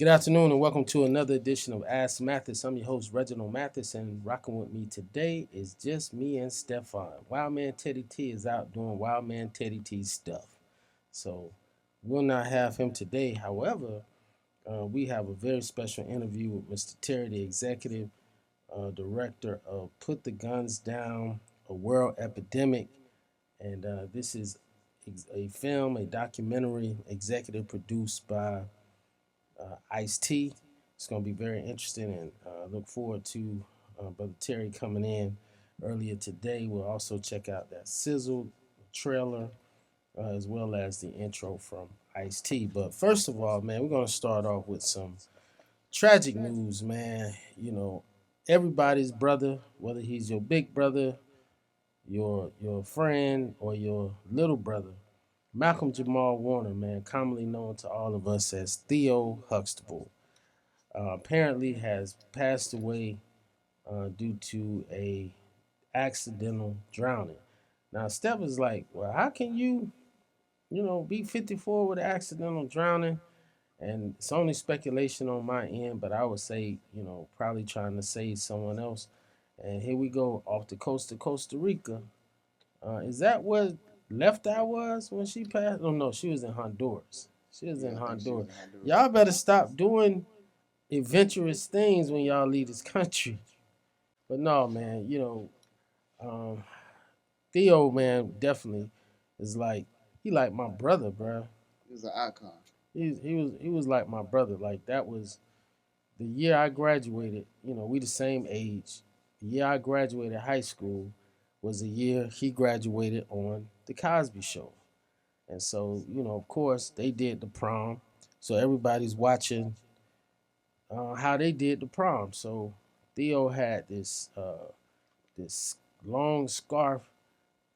Good afternoon and welcome to another edition of Ask Mathis. I'm your host, Reginald Mathis, and rocking with me today is just me and Stefan. Wild Man Teddy T is out doing Wild Man Teddy T stuff. So we'll not have him today. However, we have a very special interview with Mr. Terry, the executive director of Put the Guns Down, a World Epidemic. And this is a film, a documentary, executive produced by Ice-T. It's going to be very interesting, and look forward to Brother Terry coming in earlier today. We'll also check out that Sizzle trailer as well as the intro from Ice-T. But first of all, man, we're going to start off with some tragic news, man. You know, everybody's brother, whether he's your big brother, your friend, or your little brother, Malcolm Jamal Warner, man, commonly known to all of us as Theo Huxtable, apparently has passed away due to a accidental drowning. Now, Steph is like, well, how can you be 54 with an accidental drowning? And it's only speculation on my end, but I would say, probably trying to save someone else. And here we go off the coast of Costa Rica. Is that what Left Eye was when she passed? Oh no, she was in Honduras. She was in Yeah, I think she was Honduras. in Honduras. Y'all better stop doing adventurous things when y'all leave this country. But no, man, um, Theo, man, definitely is like he like my brother, bro. He was an icon. He was like my brother. Like that was the year I graduated. We the same age. The year I graduated high school was the year he graduated on the Cosby Show. And so, of course, they did the prom. So everybody's watching how they did the prom. So Theo had this long scarf,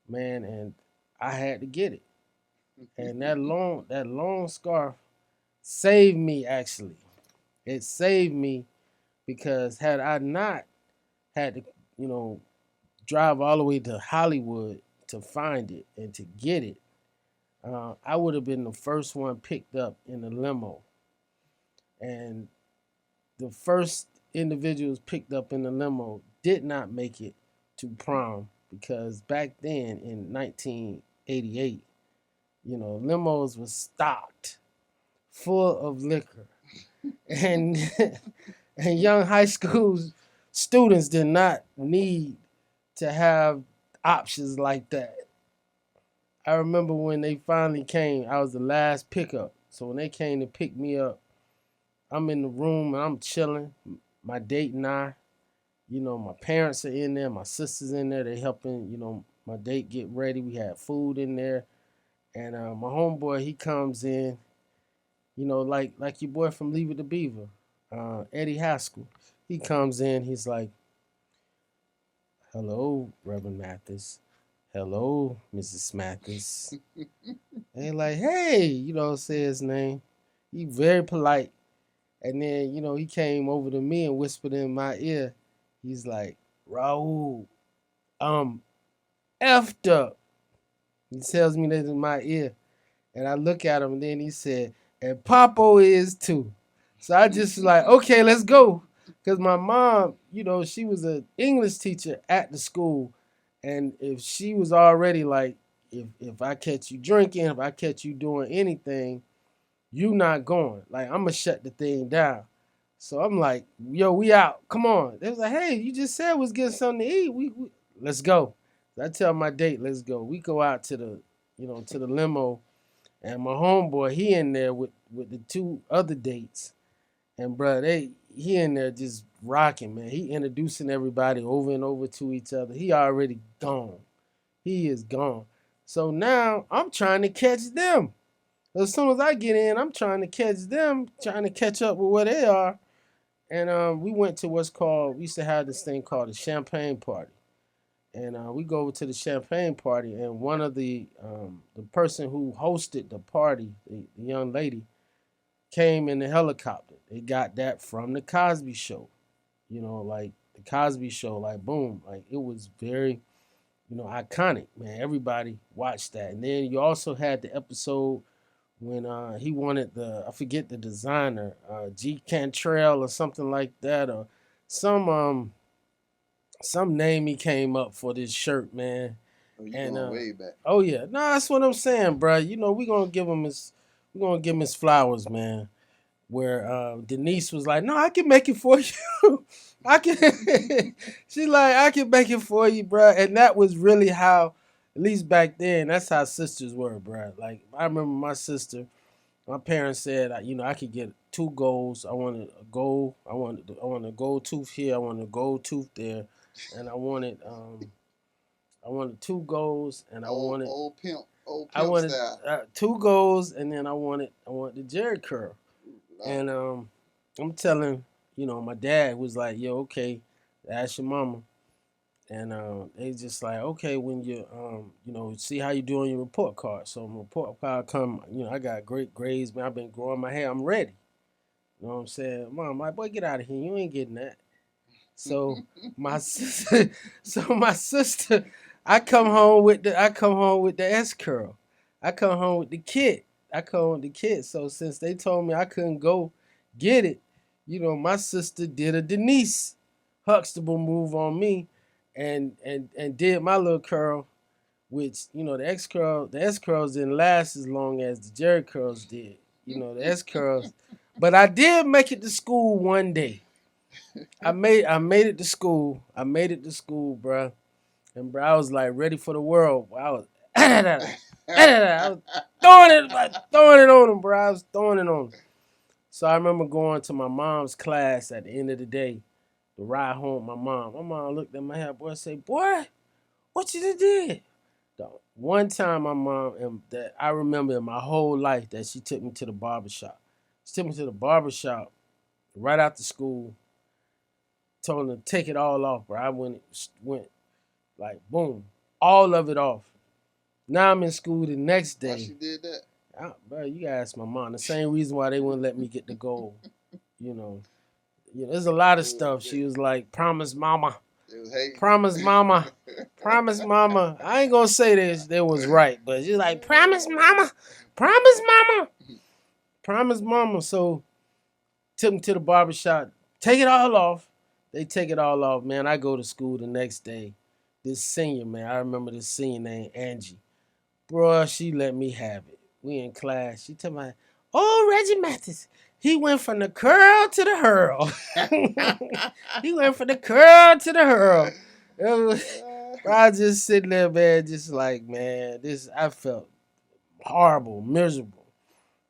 man, and I had to get it. And that long scarf saved me actually. It saved me because had I not had to, you know, drive all the way to Hollywood to find it and to get it, I would have been the first one picked up in the limo. And the first individuals picked up in the limo did not make it to prom because back then in 1988, limos were stocked full of liquor. And and young high school students did not need to have options like that. I remember when they finally came, I was the last pickup. So when they came to pick me up, I'm in the room and I'm chilling. My date and I, my parents are in there, my sister's in there. They helping, my date get ready. We had food in there, and my homeboy he comes in, like your boy from Leave It to Beaver, Eddie Haskell. He comes in. He's like, "Hello, Reverend Mathis. Hello, Mrs. Mathis." And he like, "Hey," say his name. He very polite. And then, he came over to me and whispered in my ear. He's like, "Raul, I'm effed up." He tells me that in my ear. And I look at him and then he said, "And Papo is too." So I just like, okay, let's go. Because my mom, she was an English teacher at the school. And if she was already like, if I catch you drinking, if I catch you doing anything, you not going. Like, I'm going to shut the thing down. So I'm like, yo, we out. Come on. They was like, hey, you just said we was getting something to eat. We let's go. So I tell my date, let's go. We go out to the limo, and my homeboy, he in there with the two other dates. And bro, he in there just rocking, man. He introducing everybody over and over to each other. He already gone. He is gone. So now I'm trying to catch them. As soon as I get in, I'm trying to catch them, trying to catch up with where they are. And we went to we used to have this thing called a champagne party. And we go over to the champagne party, and one of the person who hosted the party, the young lady, came in the helicopter. They got that from the Cosby Show. Like the Cosby Show, like boom, like it was very, iconic, man. Everybody watched that. And then you also had the episode when he wanted I forget the designer, G Cantrell or something like that, or some name he came up for this shirt, man. Oh, you And going way back. oh yeah, no, that's what I'm saying, bro. You know, we're gonna give him his flowers, man. Where Denise was like, "No, I can make it for you. I can." She's like, "I can make it for you, bro." And that was really how, at least back then, that's how sisters were, bro. Like I remember my sister. My parents said, you know, I could get 2 goals. I wanted a goal. I wanted a gold tooth here. I wanted a gold tooth there, and I wanted 2 goals, and Old I pimp wanted style. 2 goals, and then I wanted the Jerry curl. Lord. And I'm telling, you know, my dad was like, "Yo, okay, ask your mama." And they just like, okay, when you know, see how you do on your report card. So my report card come, you know, I got great grades, man. I've been growing my hair. I'm ready. You know what I'm saying? Mom, my boy, get out of here. You ain't getting that. So my sister, I come home with the S curl. I come home with the kit. I come home with the kit. So since they told me I couldn't go get it, you know, my sister did a Denise Huxtable move on me, and did my little curl, which you know the S curls didn't last as long as the Jerry curls did. You know the S curls, but I did make it to school one day. I made it to school. I made it to school, bro. And bro, I was like ready for the world. I was I was throwing it on him, bro. I was throwing it on him. So I remember going to my mom's class at the end of the day to ride home. My mom looked at my hair, boy, and said, "Boy, what you done did?" The one time my mom, and that I remember in my whole life, that she took me to the barber shop. She took me to the barber shop right after school. Told her to take it all off, bro. I went like boom, all of it off. Now I'm in school the next Why day. she did that? Bro, you gotta ask my mom. The same reason why they wouldn't let me get the gold. You know, there's a lot of stuff. She was like, "Promise, mama, It was hating. promise, mama, promise, mama." I ain't gonna say this. They was right, but she's like, "Promise, mama, promise, mama, promise, mama." So took me to the barber shop. Take it all off. They take it all off, man. I go to school the next day. This senior, man, I remember this senior named Angie. Bro, she let me have it. We in class. She told me, "Oh, Reggie Mathis, he went from the curl to the hurl." He went from the curl to the hurl. Bro, I just sitting there, man, just like, man, I felt horrible, miserable,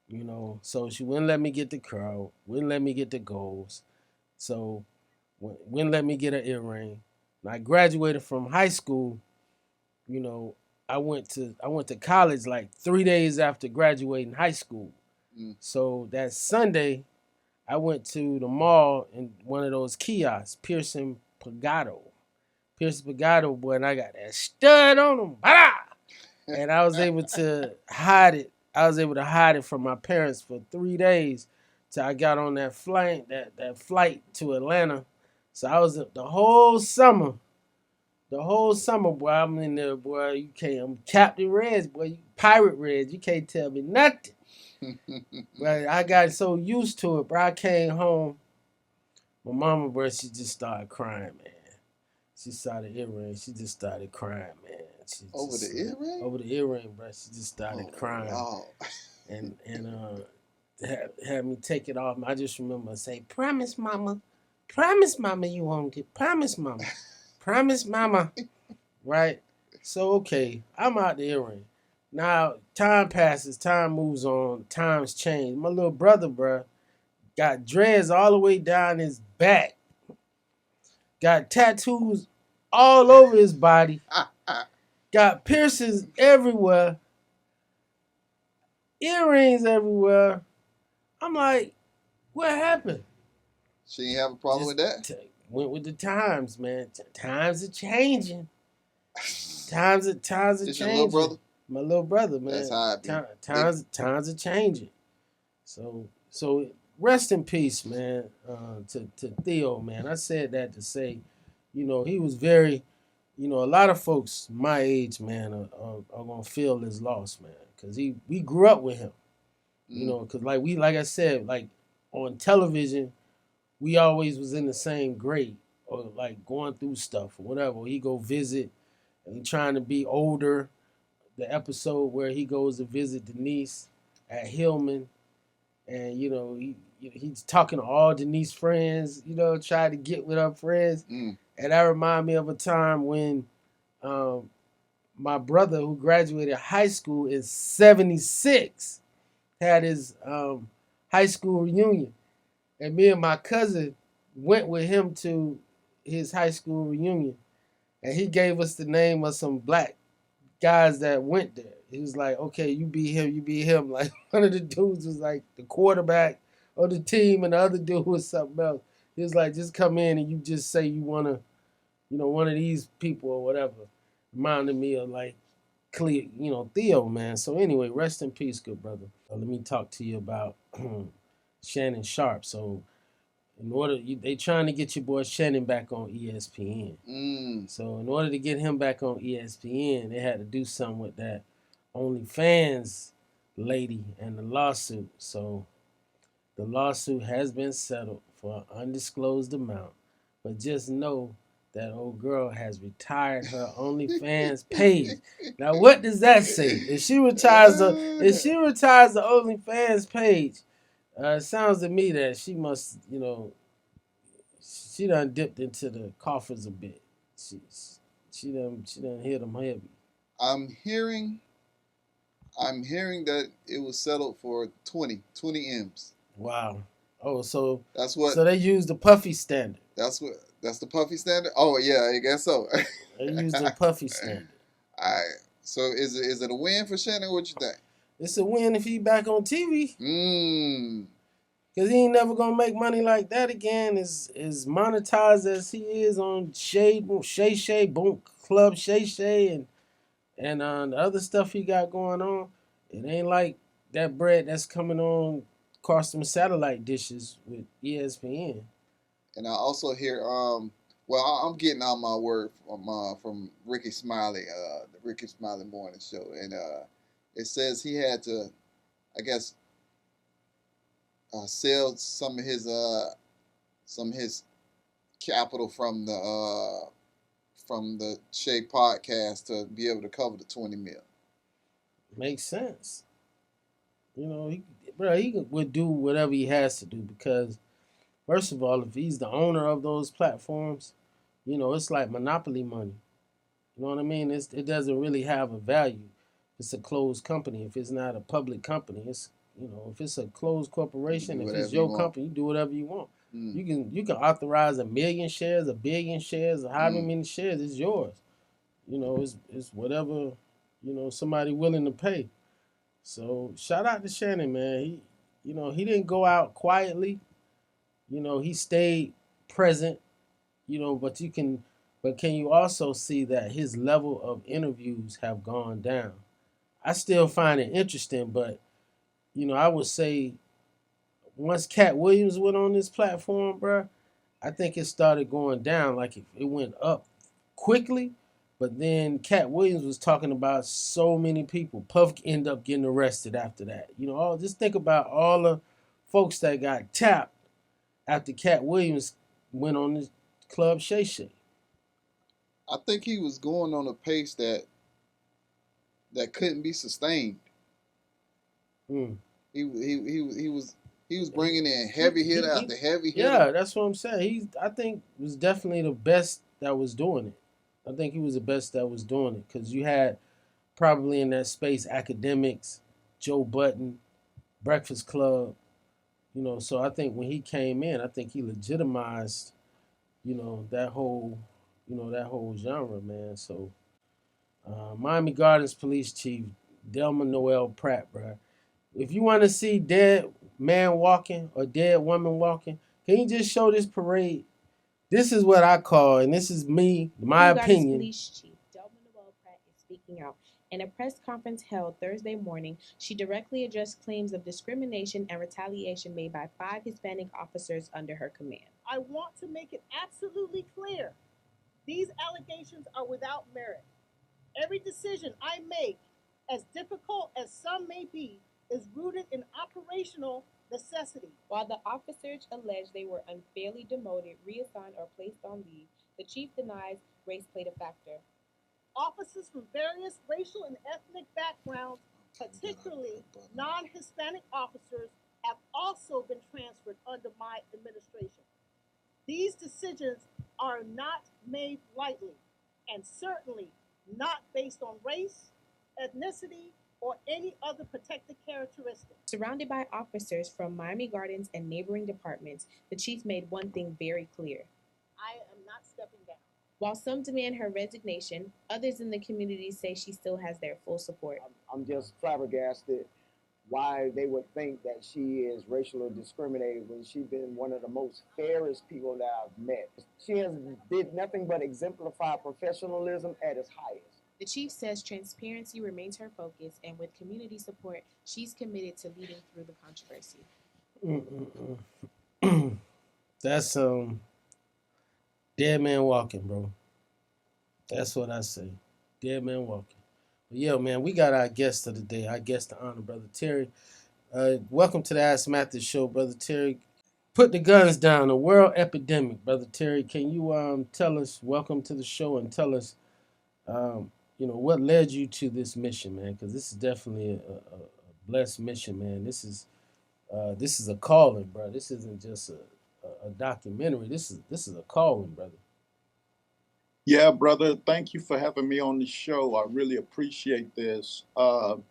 you know. So she wouldn't let me get the curl, wouldn't let me get the goals. So wouldn't let me get an earring. When I graduated from high school, you know, I went to college like 3 days after graduating high school. Mm. So that Sunday, I went to the mall in one of those kiosks, Pearson Pagado, boy, and I got that stud on them. And I was able to hide it. I was able to hide it from my parents for 3 days till I got on that flight to Atlanta. So I was the whole summer. The whole summer, boy, I'm in there, boy. You can't. I'm Captain Reds, boy. Pirate Reds. You can't tell me nothing. But I got so used to it, bro. I came home. My mama, bro, she just started crying, man. She saw the earring. She just started crying, man. Over the earring? Over the earring, bro. She just started crying. Wow. And had me take it off. I just remember say, "Promise, mama. Promise, mama, you won't get. Promise, mama. Promise, mama." Right? So, okay, I'm out the earring. Now, time passes, time moves on, times change. My little brother, bro, got dreads all the way down his back, got tattoos all over his body, got piercings everywhere, earrings everywhere. I'm like, what happened? She didn't have a problem with that? Went with the times, man. Times are changing. Times are changing. It's your little brother? My little brother, man. That's how it be. Times are changing. So rest in peace, man. To Theo, man. I said that to say, you know, he was very, you know, a lot of folks my age, man, are gonna feel his loss, man, because we grew up with him. You know, because like I said, like on television, we always was in the same grade or like going through stuff or whatever. He go visit and trying to be older. The episode where he goes to visit Denise at Hillman, and he's talking to all Denise friends, trying to get with her friends. And that reminded me of a time when my brother, who graduated high school in '76, had his high school reunion, and me and my cousin went with him to his high school reunion, and he gave us the name of some black guys that went there. He was like, okay, you be him, you be him. Like one of the dudes was like the quarterback of the team, and the other dude was something else. He was like, just come in and you just say you want to, one of these people or whatever. Reminded me of like Theo, man. So anyway, rest in peace, good brother. Let me talk to you about Shannon Sharpe. So they trying to get your boy Shannon back on ESPN. So in order to get him back on ESPN, they had to do something with that OnlyFans lady and the lawsuit. So the lawsuit has been settled for an undisclosed amount, but just know that old girl has retired her OnlyFans page. Now, what does that say? If she retires the OnlyFans page, it sounds to me that she must, she done dipped into the coffers a bit. She done hit them heavy. I'm hearing that it was settled for 20 M's. Wow. Oh, so that's what. So they used the Puffy standard. That's the Puffy standard. Oh yeah, I guess so. They used the Puffy standard. All right. So is it a win for Shannon? What you think? It's a win if he back on TV. Cause he ain't never gonna make money like that again. As monetized as he is on Shay Boom Club Shay and the other stuff he got going on, it ain't like that bread that's coming on across them satellite dishes with ESPN. And I also hear I'm getting all my word from Ricky Smiley, the Ricky Smiley Morning Show, and it says he had to, I guess, sell some of his capital from the Shay podcast to be able to cover the 20 mil. Makes sense. He would do whatever he has to do because, first of all, if he's the owner of those platforms, it's like monopoly money. You know what I mean? It doesn't really have a value. It's a closed company. If it's not a public company, it's if it's a closed corporation, if it's your company, you do whatever you want. You can authorize 1 million shares, 1 billion shares, or however many shares. It's yours. It's whatever somebody willing to pay. So shout out to Shannon, man. He didn't go out quietly. He stayed present. But can you also see that his level of interviews have gone down? I still find it interesting, but I would say once Cat Williams went on this platform, bro, I think it started going down. Like it went up quickly, but then Cat Williams was talking about so many people. Puff ended up getting arrested after that. Just think about all the folks that got tapped after Cat Williams went on this Club Shay Shay. I think he was going on a pace that couldn't be sustained. He was bringing in heavy hit after heavy hit. Yeah, that's what I'm saying. I think was definitely the best that was doing it. I think he was the best that was doing it because you had probably in that space academics, Joe Budden, Breakfast Club. So I think when he came in, I think he legitimized, that whole genre, man. So Miami Gardens Police Chief Delma Noel Pratt, bro. If you want to see dead man walking or dead woman walking, can you just show this parade? This is what I call, and this is my opinion. Police Chief Delma Noel Pratt is speaking out. In a press conference held Thursday morning, she directly addressed claims of discrimination and retaliation made by 5 Hispanic officers under her command. I want to make it absolutely clear. These allegations are without merit. Every decision I make, as difficult as some may be, is rooted in operational necessity. While the officers allege they were unfairly demoted, reassigned, or placed on leave, the chief denies race played a factor. Officers from various racial and ethnic backgrounds, particularly non-Hispanic officers, have also been transferred under my administration. These decisions are not made lightly, and certainly not based on race, ethnicity, or any other protected characteristic. Surrounded by officers from Miami Gardens and neighboring departments, the chief made one thing very clear. I am not stepping down. While some demand her resignation, others in the community say she still has their full support. I'm just flabbergasted why they would think that she is racially discriminated when she's been one of the most fairest people that I've met. She has did nothing but exemplify professionalism at its highest. The chief says transparency remains her focus, and with community support, she's committed to leading through the controversy. That's dead man walking, bro. That's what I say. Dead man walking. But yeah, man, we got our guest of the day. Our guest, the honor, Brother Terry. Welcome to the Ask Mathis show, Brother Terry. Put the guns down. A world epidemic, Brother Terry. Can you tell us? Welcome to the show, and tell us, what led you to this mission, man? Because this is definitely a blessed mission, man. This is a calling, bro. This isn't just a documentary. This is a calling, brother. Yeah, brother. Thank you for having me on the show. I really appreciate this. To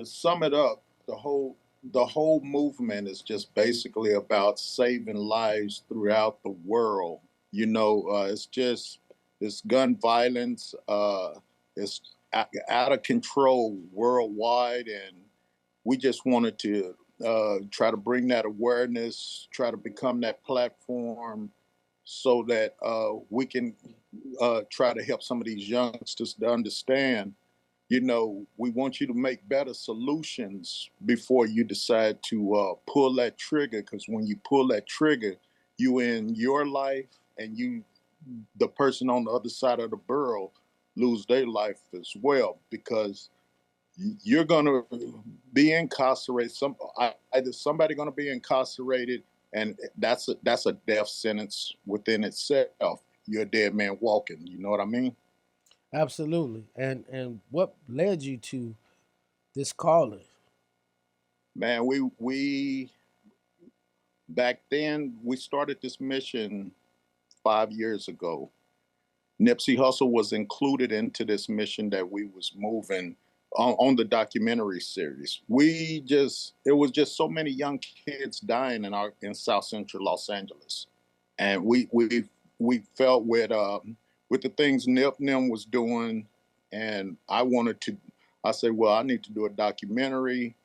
sum it up, the whole movement is just basically about saving lives throughout the world. It's gun violence. It's out of control worldwide, and we just wanted to try to bring that awareness, try to become that platform so that we can try to help some of these youngsters to understand, we want you to make better solutions before you decide to pull that trigger. Because when you pull that trigger, you end your life, and the person on the other side of the barrel, lose their life as well, because you're going to be incarcerated. Either somebody going to be incarcerated, and that's a death sentence within itself. You're a dead man walking. You know what I mean? Absolutely. And what led you to this calling? Man, we back then we started this mission 5 years ago. Nipsey Hussle was included into this mission that we was moving on the documentary series. It was just so many young kids dying in South Central Los Angeles, and we felt with the things Nip Nim was doing, and I said, well, I need to do a documentary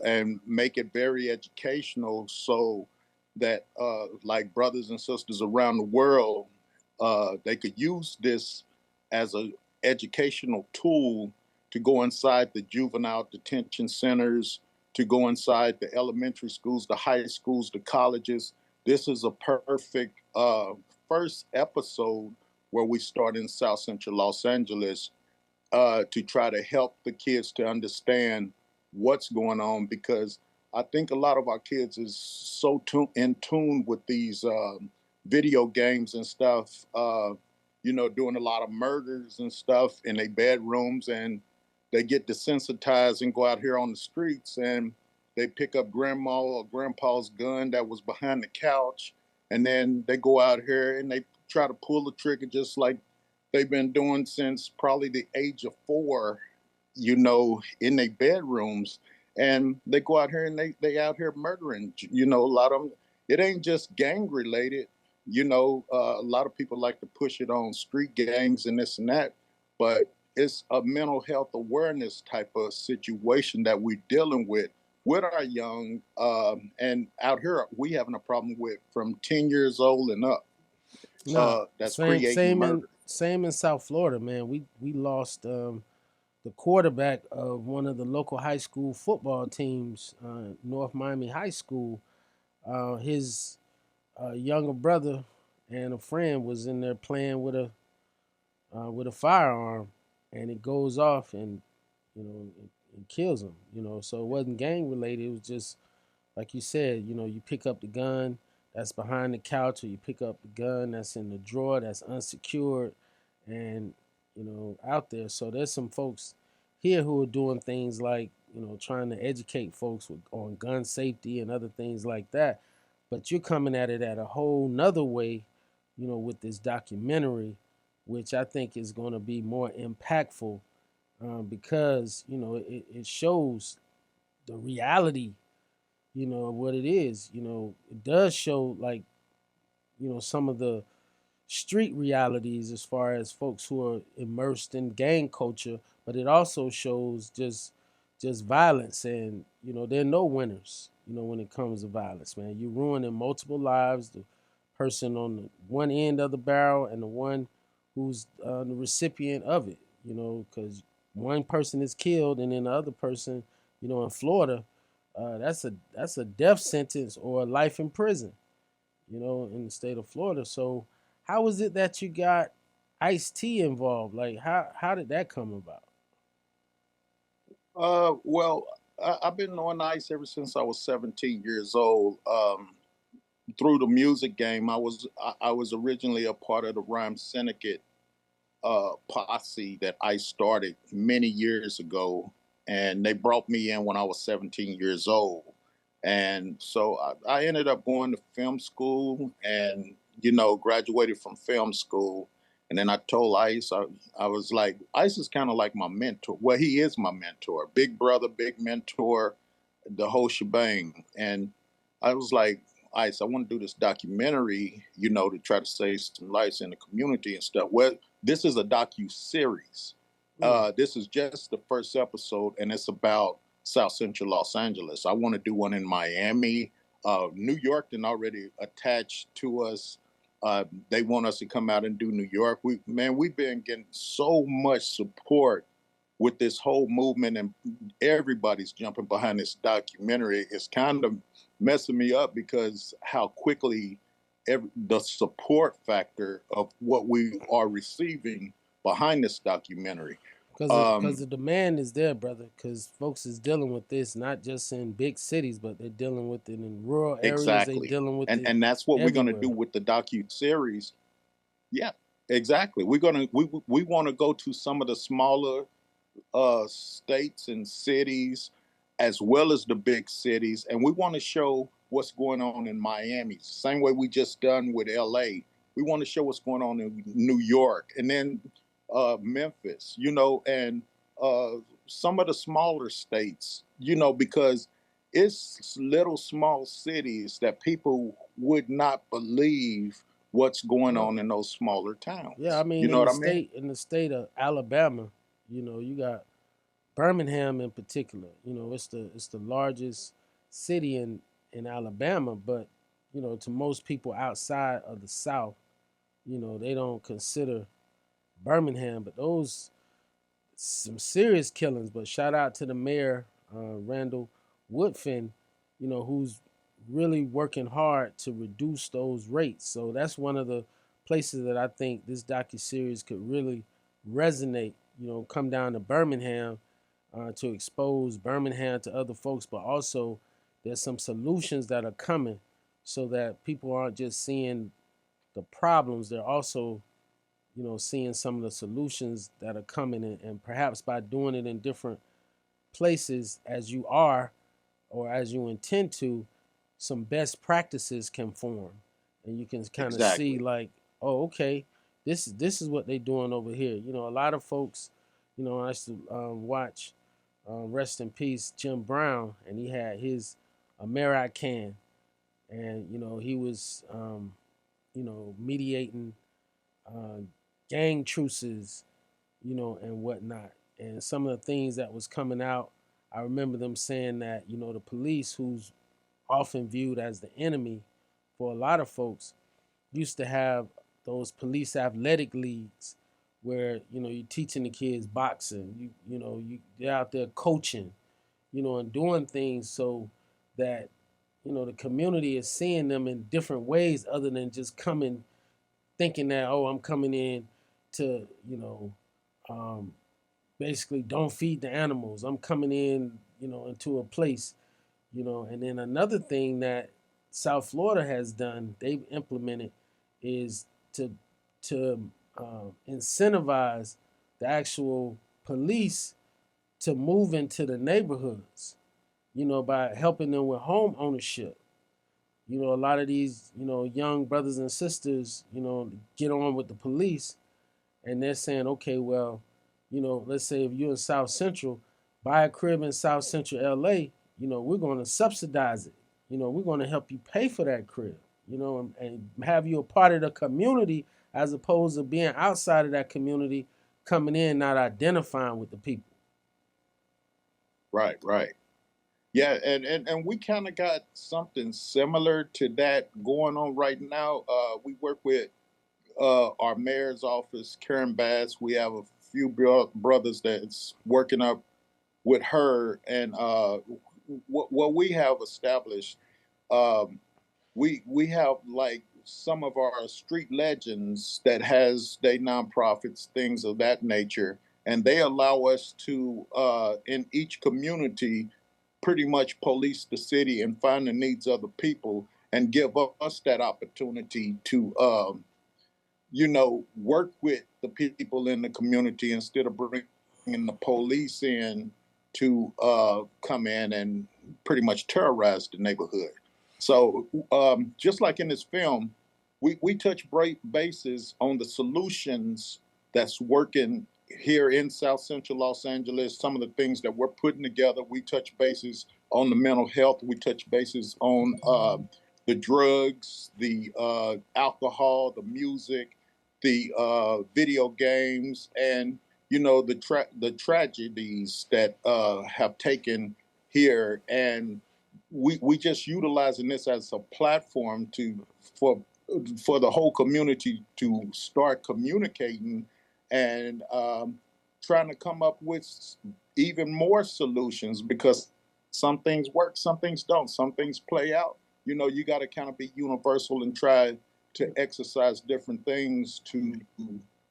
and make it very educational, so that like brothers and sisters around the world, they could use this as an educational tool to go inside the juvenile detention centers, to go inside the elementary schools, the high schools, the colleges. This is a perfect first episode where we start in South Central Los Angeles to try to help the kids to understand what's going on, because I think a lot of our kids is so in tune with these video games and stuff, doing a lot of murders and stuff in their bedrooms, and they get desensitized and go out here on the streets, and they pick up grandma or grandpa's gun that was behind the couch, and then they go out here and they try to pull the trigger just like they've been doing since probably the age of 4, in their bedrooms. And they go out here and they out here murdering, a lot of them. It ain't just gang related. A lot of people like to push it on street gangs and this and that, but it's a mental health awareness type of situation that we're dealing with our young. And out here, we having a problem with from 10 years old and up. No, That's creating murder. Same in South Florida, man. We lost the quarterback of one of the local high school football teams, North Miami High School. His younger brother and a friend was in there playing with a firearm, and it goes off, and and kills them. So it wasn't gang related. It was just like you said. You pick up the gun that's behind the couch, or you pick up the gun that's in the drawer that's unsecured, and out there. So there's some folks here who are doing things like trying to educate folks on gun safety and other things like that. But you're coming at it at a whole nother way, with this documentary, which I think is going to be more impactful, because it shows the reality, of what it is. It does show, like, some of the street realities as far as folks who are immersed in gang culture, but it also shows just violence, and there are no winners. When it comes to violence, man, you're ruining multiple lives. The person on the one end of the barrel and the one who's the recipient of it. Because one person is killed, and then the other person, in Florida, that's a death sentence or life in prison. In the state of Florida. So how is it that you got Ice-T involved? Like, how did that come about? Well, I've been on ice ever since I was 17 years old. Through the music game, I was originally a part of the Rhyme Syndicate posse that I started many years ago, and they brought me in when I was 17 years old. And so I ended up going to film school and, graduated from film school. And then I told Ice, I was like, Ice is kind of like my mentor. Well, he is my mentor, big brother, big mentor, the whole shebang. And I was like, Ice, I want to do this documentary, to try to save some lives in the community and stuff. Well, this is a docu-series. This is just the first episode, and it's about South Central Los Angeles. I want to do one in Miami. New York then already attached to us. They want us to come out and do New York. We've been getting so much support with this whole movement, and everybody's jumping behind this documentary. It's kind of messing me up because how quickly the support factor of what we are receiving behind this documentary. Because the demand is there, brother. Because folks is dealing with this not just in big cities, but they're dealing with it in rural areas. Exactly. They're dealing with it, and that's what everywhere. We're going to do with the docu series. Yeah, exactly. We want to go to some of the smaller states and cities, as well as the big cities, and we want to show what's going on in Miami. Same way we just done with LA. We want to show what's going on in New York, and then Memphis, and some of the smaller states, because it's little small cities that people would not believe what's going on in those smaller towns. Yeah, I mean, in the state of Alabama, you got Birmingham in particular. It's the largest city in Alabama, but to most people outside of the South, they don't consider Birmingham. But those some serious killings. But shout out to the mayor, Randall Woodfin, who's really working hard to reduce those rates. So that's one of the places that I think this docuseries could really resonate. Come down to Birmingham, to expose Birmingham to other folks, but also there's some solutions that are coming so that people aren't just seeing the problems, they're also seeing some of the solutions that are coming, and perhaps by doing it in different places as you are or as you intend to, some best practices can form, and you can kind of see, like, oh, okay, this is what they're doing over here. A lot of folks, I used to watch, rest in peace, Jim Brown, and he had his American, and he was mediating gang truces, and whatnot. And some of the things that was coming out, I remember them saying that, the police, who's often viewed as the enemy for a lot of folks, used to have those police athletic leagues where, you're teaching the kids boxing, you're out there coaching, and doing things so that, the community is seeing them in different ways other than just coming thinking that, oh, I'm coming in to, basically don't feed the animals. I'm coming in, into a place, And then another thing that South Florida has done, they've implemented, is to incentivize the actual police to move into the neighborhoods, by helping them with home ownership. A lot of these, young brothers and sisters, get on with the police, and they're saying, okay, well, let's say if you're in South Central, buy a crib in South Central LA, we're going to subsidize it. We're going to help you pay for that crib, and have you a part of the community as opposed to being outside of that community, coming in, not identifying with the people. Right, right. Yeah, and we kind of got something similar to that going on right now. We work with our mayor's office, Karen Bass. We have a few brothers that's working up with her, and what we have established, um, we have like some of our street legends that has they nonprofits, things of that nature, and they allow us to in each community pretty much police the city and find the needs of the people and give us that opportunity to work with the people in the community instead of bringing the police in to come in and pretty much terrorize the neighborhood. So just like in this film, we touch bases on the solutions that's working here in South Central Los Angeles, some of the things that we're putting together. We touch bases on the mental health. We touch bases on the drugs, the alcohol, the music, the video games, and the tragedies that have taken here, and we just utilizing this as a platform for the whole community to start communicating and trying to come up with even more solutions, because some things work, some things don't, some things play out. You got to kind of be universal and try to exercise different things to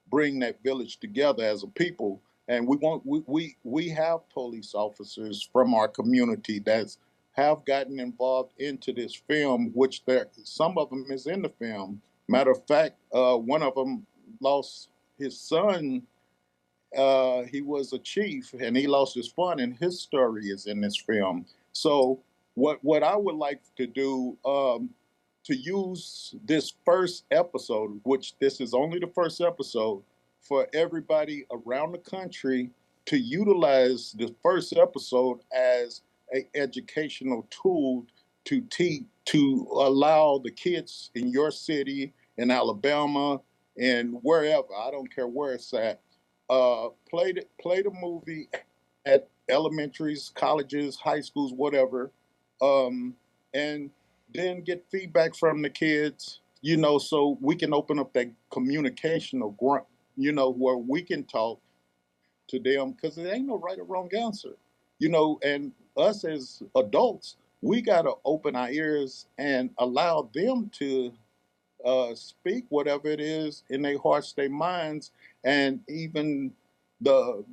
bring that village together as a people. And we have police officers from our community that have gotten involved into this film, which some of them is in the film. Matter of fact, one of them lost his son. He was a chief and he lost his son, and his story is in this film. So what I would like to do, to use this first episode, which this is only the first episode, for everybody around the country to utilize the first episode as an educational tool to allow the kids in your city, in Alabama, and wherever, I don't care where it's at, play the movie at elementaries, colleges, high schools, whatever, and then get feedback from the kids, so we can open up that communicational grunt, where we can talk to them, because there ain't no right or wrong answer, and us as adults, we got to open our ears and allow them to speak whatever it is in their hearts, their minds, and even the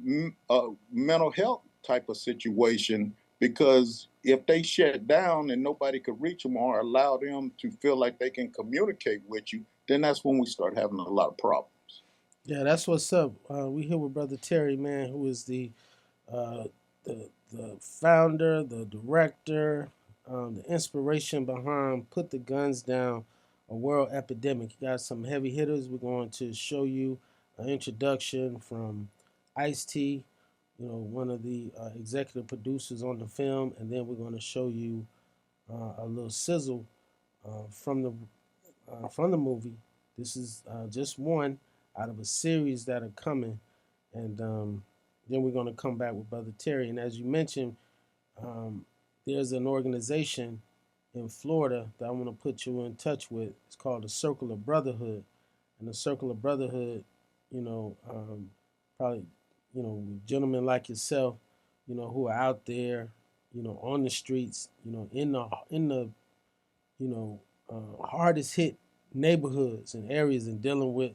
mental health type of situation. Because if they shut down and nobody could reach them or allow them to feel like they can communicate with you, then that's when we start having a lot of problems. Yeah, that's what's up. We here with Brother Terry, man, who is uh, the founder, the director, the inspiration behind Put the Guns Down, a world epidemic. You got some heavy hitters. We're going to show you an introduction from Ice-T, one of the executive producers on the film, and then we're going to show you a little sizzle from the movie. This is just one out of a series that are coming, and then we're going to come back with Brother Terry. And as you mentioned, there's an organization in Florida that I want to put you in touch with. It's called the Circle of Brotherhood, and the Circle of Brotherhood, probably, gentlemen like yourself, who are out there, on the streets, in the hardest hit neighborhoods and areas, and dealing with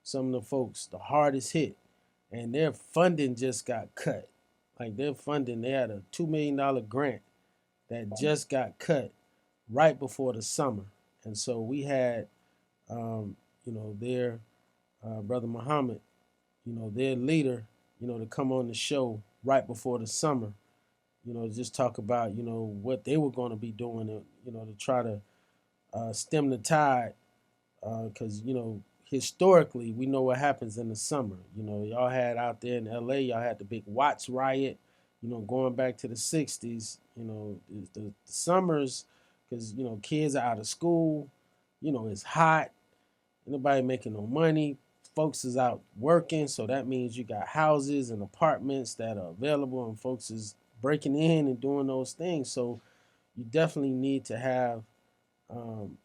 some of the folks, the hardest hit. and their funding just got cut. Like their funding, they had a $2 million grant that just got cut right before the summer. And so we had, their Brother Muhammad, their leader, to come on the show right before the summer, just talk about, what they were going to be doing, to try to stem the tide. Because, historically, we know what happens in the summer. Y'all had out there in LA, y'all had the big Watts riot, going back to the 60s, the summers, because, kids are out of school, it's hot, nobody making no money, folks is out working, so that means you got houses and apartments that are available and folks is breaking in and doing those things. So you definitely need to have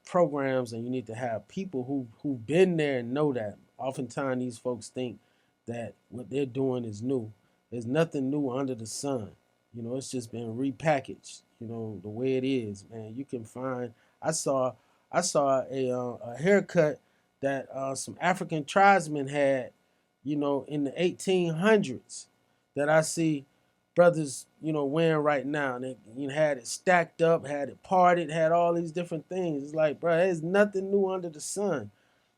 programs, and you need to have people who've been there and know that. Oftentimes these folks think that what they're doing is new. There's nothing new under the sun. It's just been repackaged, the way it is, man. You can find, I saw a haircut that some African tribesmen had, in the 1800s that I see brothers, wearing right now. And they had it stacked up, had it parted, had all these different things. It's like, bro, there's nothing new under the sun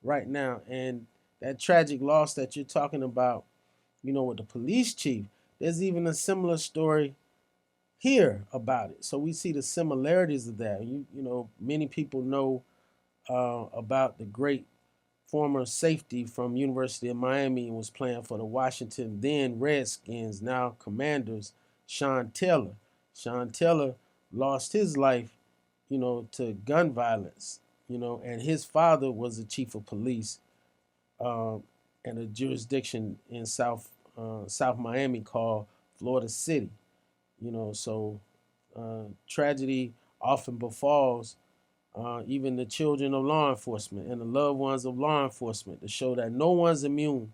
right now. And that tragic loss that you're talking about, with the police chief, there's even a similar story here about it. So we see the similarities of that. Many people know about the great former safety from University of Miami and was playing for the Washington then Redskins, now Commanders, Sean Taylor. Sean Taylor lost his life, to gun violence, and his father was the chief of police in a jurisdiction in South Miami called Florida City. So tragedy often befalls even the children of law enforcement and the loved ones of law enforcement, to show that no one's immune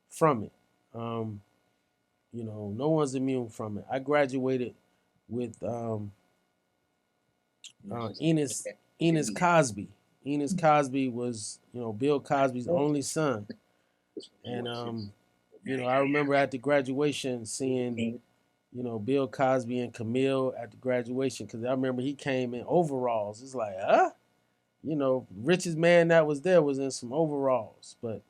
from it. No one's immune from it. I graduated with Enos Cosby. Enos Cosby was, Bill Cosby's only son. And, I remember at the graduation seeing, Bill Cosby and Camille at the graduation, because I remember he came in overalls. It's like, huh? Richest man that was there was in some overalls, but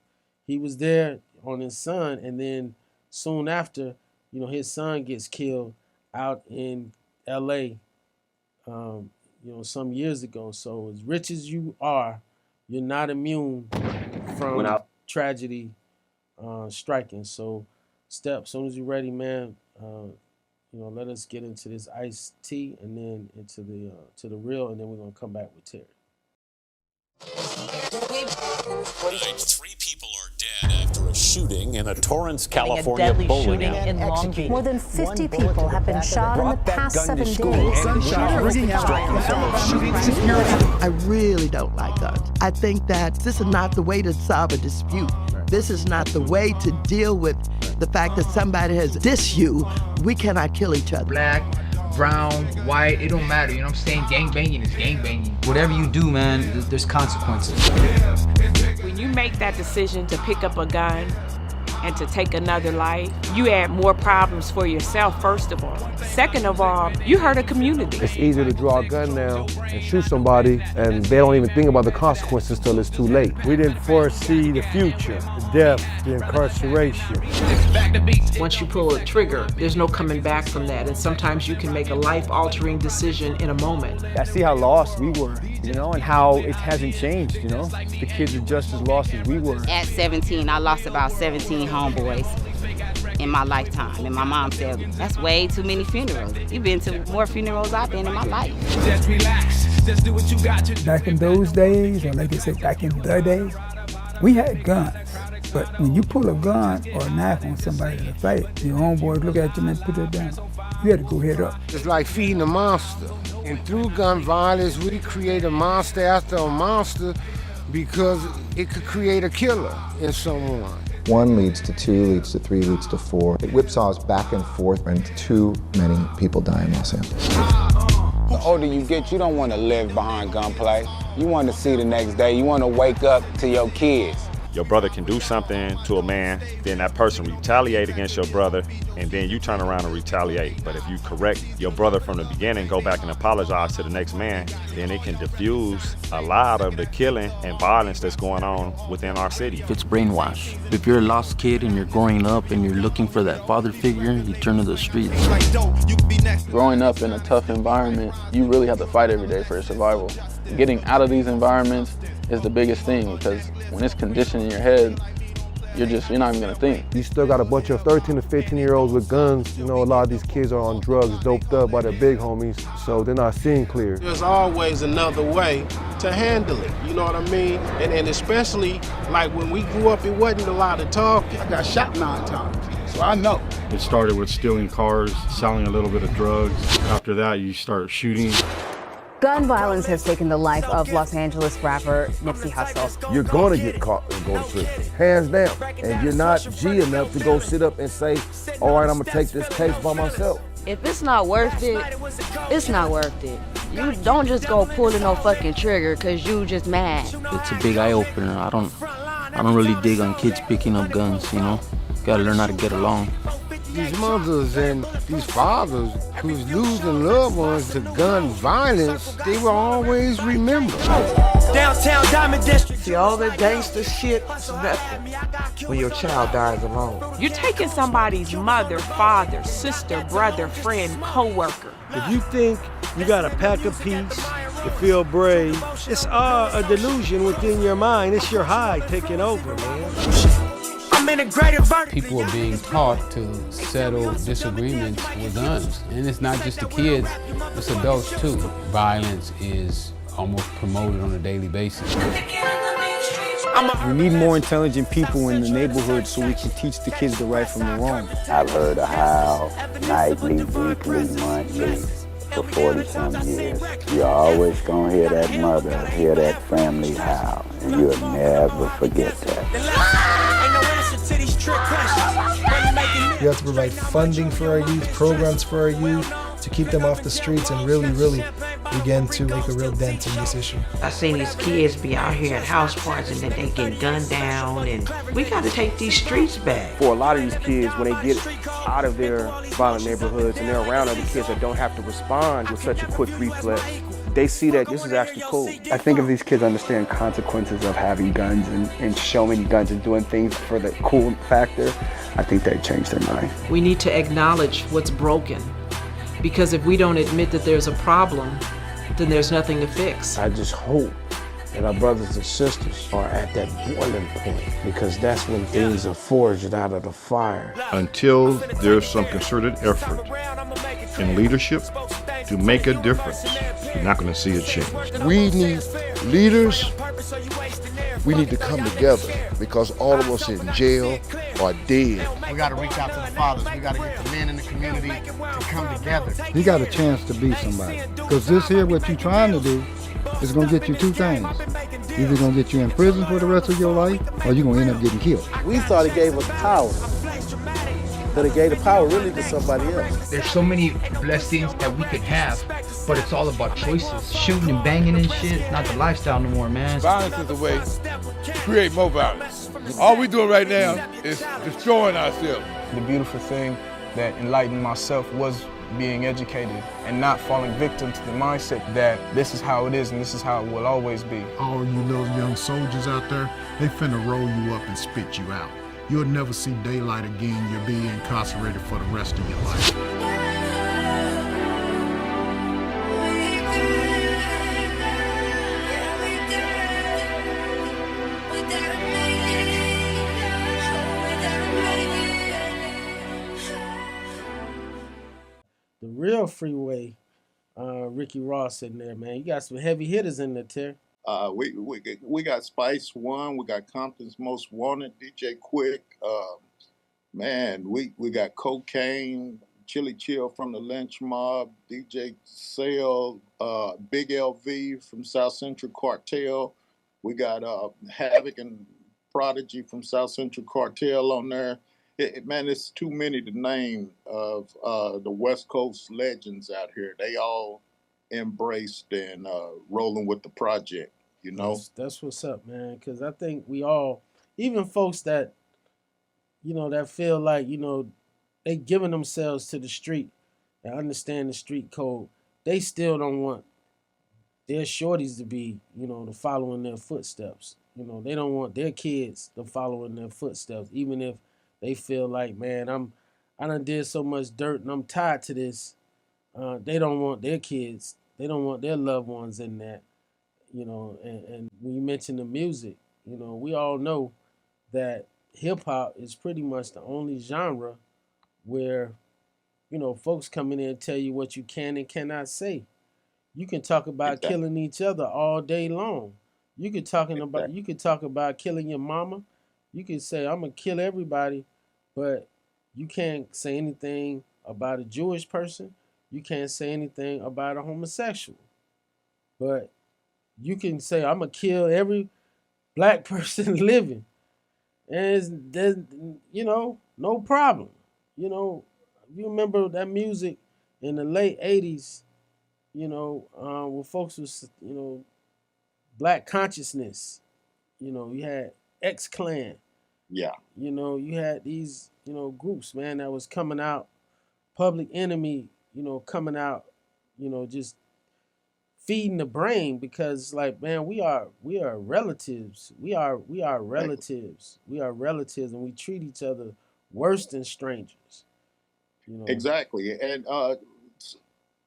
he was there on his son. And then soon after, his son gets killed out in LA, some years ago. So as rich as you are, you're not immune from tragedy striking. So Step, as soon as you're ready, man, let us get into this iced tea and then into the to the real, and then we're gonna come back with Terry. Tonight, 3 people are dead after a shooting in a Torrance, California bowling alley. More than 50 people have been shot in the past 7 days. I really don't like guns. I think that this is not the way to solve a dispute. This is not the way to deal with the fact that somebody has dissed you. We cannot kill each other. Black, brown, white, it don't matter, you know what I'm saying? Gang banging is gang banging. Whatever you do, man, there's consequences. When you make that decision to pick up a gun and to take another life, you add more problems for yourself, first of all. Second of all, you hurt a community. It's easier to draw a gun now and shoot somebody, and they don't even think about the consequences till it's too late. We didn't foresee the future, the death, the incarceration. Once you pull a trigger, there's no coming back from that, and sometimes you can make a life-altering decision in a moment. I see how lost we were, and how it hasn't changed, The kids are just as lost as we were. At 17, I lost about 17 homeboys in my lifetime. And my mom said, that's way too many funerals. You've been to more funerals I've been in my life. Just relax, just do what you got to do. Back in those days, or like I said, back in the days, we had guns. But when you pull a gun or a knife on somebody in a fight, your homeboys look at them and put it down. You had to go head up. It's like feeding a monster. And through gun violence, we create a monster after a monster because it could create a killer in someone. 1 leads to 2, leads to 3, leads to 4. It whipsaws back and forth, and too many people die in Los Angeles. The older you get, you don't want to live behind gunplay. You want to see the next day. You want to wake up to your kids. your brother can do something to a man, then that person retaliate against your brother, and then you turn around and retaliate. But if you correct your brother from the beginning, go back and apologize to the next man, then it can diffuse a lot of the killing and violence that's going on within our city. It's brainwash. If you're a lost kid and you're growing up and you're looking for that father figure, you turn to the streets. Growing up in a tough environment, you really have to fight every day for your survival. Getting out of these environments is the biggest thing, because when it's conditioned in your head, you're not even gonna think. You still got a bunch of 13 to 15-year-olds with guns. You know, a lot of these kids are on drugs, doped up by their big homies, so they're not seeing clear. There's always another way to handle it, you know what I mean? And especially, like when we grew up, it wasn't a lot of talk. I got shot 9 times, so I know. It started with stealing cars, selling a little bit of drugs. After that, you start shooting. Gun violence has taken the life of Los Angeles rapper Nipsey Hussle. You're gonna get caught and go to prison, hands down. And you're not G enough to go sit up and say, all right, I'm gonna take this case by myself. If it's not worth it, it's not worth it. You don't just go pulling no fucking trigger because you just mad. It's a big eye opener. I don't really dig on kids picking up guns, you know? Gotta learn how to get along. These mothers and these fathers who's losing loved ones to gun violence, they will always remember. Downtown Diamond District. See, all that gangster shit is nothing when your child dies alone. You're taking somebody's mother, father, sister, brother, friend, co-worker. If you think you gotta pack a piece to feel brave, it's a delusion within your mind. It's your high taking over, man. People are being taught to settle disagreements with guns. And it's not just the kids, it's adults too. Violence is almost promoted on a daily basis. We need more intelligent people in the neighborhood so we can teach the kids the right from the wrong. I've heard of how nightly, weekly, monthly, for 40-some years, you're always gonna hear that mother, hear that family howl, and you'll never forget that. We have to provide funding for our youth, programs for our youth, to keep them off the streets and really, really begin to make a real dent in this issue. I seen these kids be out here at house parties and then they get gunned down, and we gotta take these streets back. For a lot of these kids, when they get out of their violent neighborhoods and they're around other kids that don't have to respond with such a quick reflex, they see that this is actually cool. I think if these kids understand consequences of having guns and showing guns and doing things for the cool factor, I think they change their mind. We need to acknowledge what's broken, because if we don't admit that there's a problem, then there's nothing to fix. I just hope that our brothers and sisters are at that boiling point, because that's when things are forged out of the fire. Until there's some concerted effort in leadership to make a difference, you're not going to see a change. We need leaders. We need to come together, because all of us in jail are dead. We got to reach out to the fathers. We got to get the men in the community to come together. You got a chance to be somebody. Because this here, what you're trying to do, is going to get you two things. Either going to get you in prison for the rest of your life, or you're going to end up getting killed. We thought it gave us power, but it gave the power really to somebody else. There's so many blessings that we could have, but it's all about choices. Shooting and banging and shit, it's not the lifestyle no more, man. Violence is a way to create more violence. All we're doing right now is destroying ourselves. The beautiful thing that enlightened myself was being educated and not falling victim to the mindset that this is how it is and this is how it will always be. All you little young soldiers out there, they finna roll you up and spit you out. You'll never see daylight again. You'll be incarcerated for the rest of your life. The real freeway, Ricky Ross in there, man. You got some heavy hitters in there, Terry. We got Spice One, we got Compton's Most Wanted, DJ Quick, man, we got Cocaine, Chili Chill from the Lynch Mob, DJ Sale, Big LV from South Central Cartel. We got Havoc and Prodigy from South Central Cartel on there. Man, it's too many to name of the West Coast legends out here. They all embraced and rolling with the project, you know? That's what's up, man, because I think we all even folks that, you know, that feel like, you know, they giving themselves to the street and understand the street code, they still don't want their shorties to be, you know, to follow in their footsteps. You know, they don't want their kids to follow in their footsteps, even if they feel like, man, I done did so much dirt and I'm tied to this. They don't want their kids, they don't want their loved ones in that, you know. And when you mention the music, you know, we all know that hip hop is pretty much the only genre where, you know, folks come in there and tell you what you can and cannot say. You can talk about killing each other all day long. You could talk about killing your mama. You could say, I'm gonna kill everybody, but you can't say anything about a Jewish person. You can't say anything about a homosexual. But you can say, I'm gonna kill every black person living. And there's, you know, no problem. You know, you remember that music in the late 80s, you know, when folks was, you know, black consciousness. You know, you had X-Clan. Yeah. You know, you had these, you know, groups, man, that was coming out. Public Enemy, you know, coming out, you know, just feeding the brain, because like, man, we are relatives. We are relatives. We are relatives, and we treat each other worse than strangers. You know? Exactly. And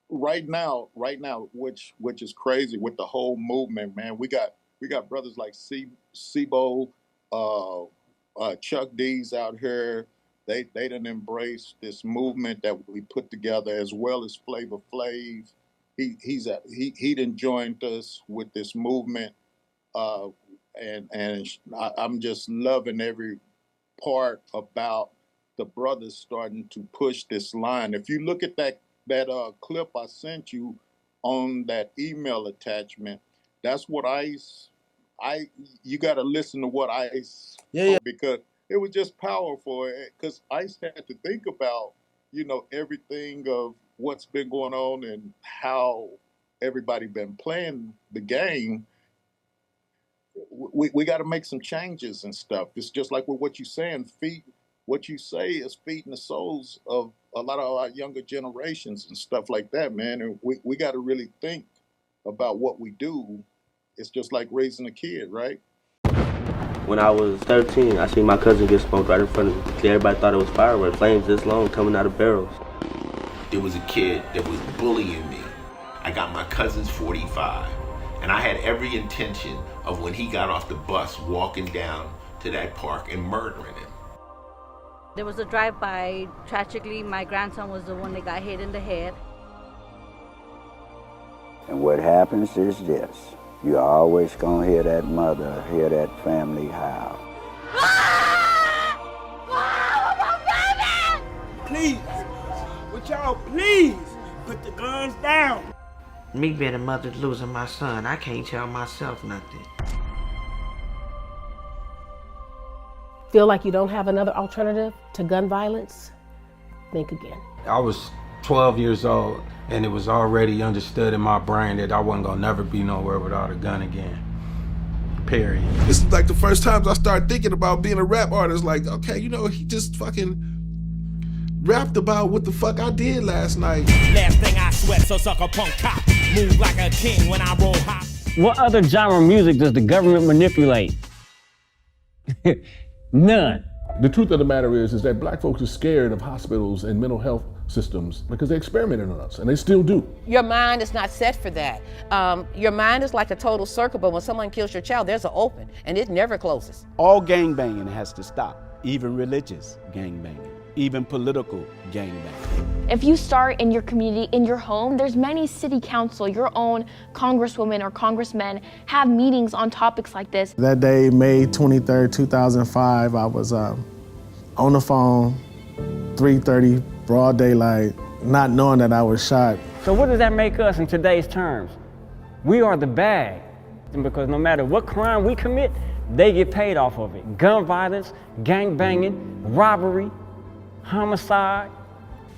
right now, which is crazy with the whole movement, man. We got brothers like Sibo, Chuck D's out here. They done embraced this movement that we put together, as well as Flavor Flav. He done joined us with this movement, and I'm just loving every part about the brothers starting to push this line. If you look at that clip I sent you on that email attachment, that's what you got to listen to what Ice, because it was just powerful, because Ice had to think about, you know, everything of what's been going on and how everybody been playing the game. We got to make some changes and stuff. It's just like with what you're saying, what you say is feeding the souls of a lot of our younger generations and stuff like that, man. And we got to really think about what we do. It's just like raising a kid, right? When I was 13, I seen my cousin get smoked right in front of me. Everybody thought it was fireworks, flames this long coming out of barrels. There was a kid that was bullying me. I got my cousin's 45, and I had every intention of, when he got off the bus, walking down to that park and murdering him. There was a drive-by. Tragically, my grandson was the one that got hit in the head. And what happens is this. You're always gonna hear that mother, hear that family howl. Please, would y'all please put the guns down? Me being a mother losing my son, I can't tell myself nothing. Feel like you don't have another alternative to gun violence? Think again. I was 12 years old, and it was already understood in my brain that I wasn't gonna never be nowhere without a gun again. Period. This is like the first times I started thinking about being a rap artist. Like, okay, you know, he just fucking rapped about what the fuck I did last night. Last thing I sweat, so suck a punk cop. Move like a king when I roll hop. What other genre of music does the government manipulate? None. The truth of the matter is that black folks are scared of hospitals and mental health systems because they experimented on us, and they still do. Your mind is not set for that. Your mind is like a total circle, but when someone kills your child, there's an open, and it never closes. All gangbanging has to stop, even religious gangbanging, even political gangbanging. If you start in your community, in your home, there's many city council, your own congresswomen or congressmen have meetings on topics like this. That day, May 23rd, 2005, I was on the phone, 3:30, broad daylight, not knowing that I was shot. So what does that make us in today's terms? We are the bag, because no matter what crime we commit, they get paid off of it. Gun violence, gang banging, robbery, homicide.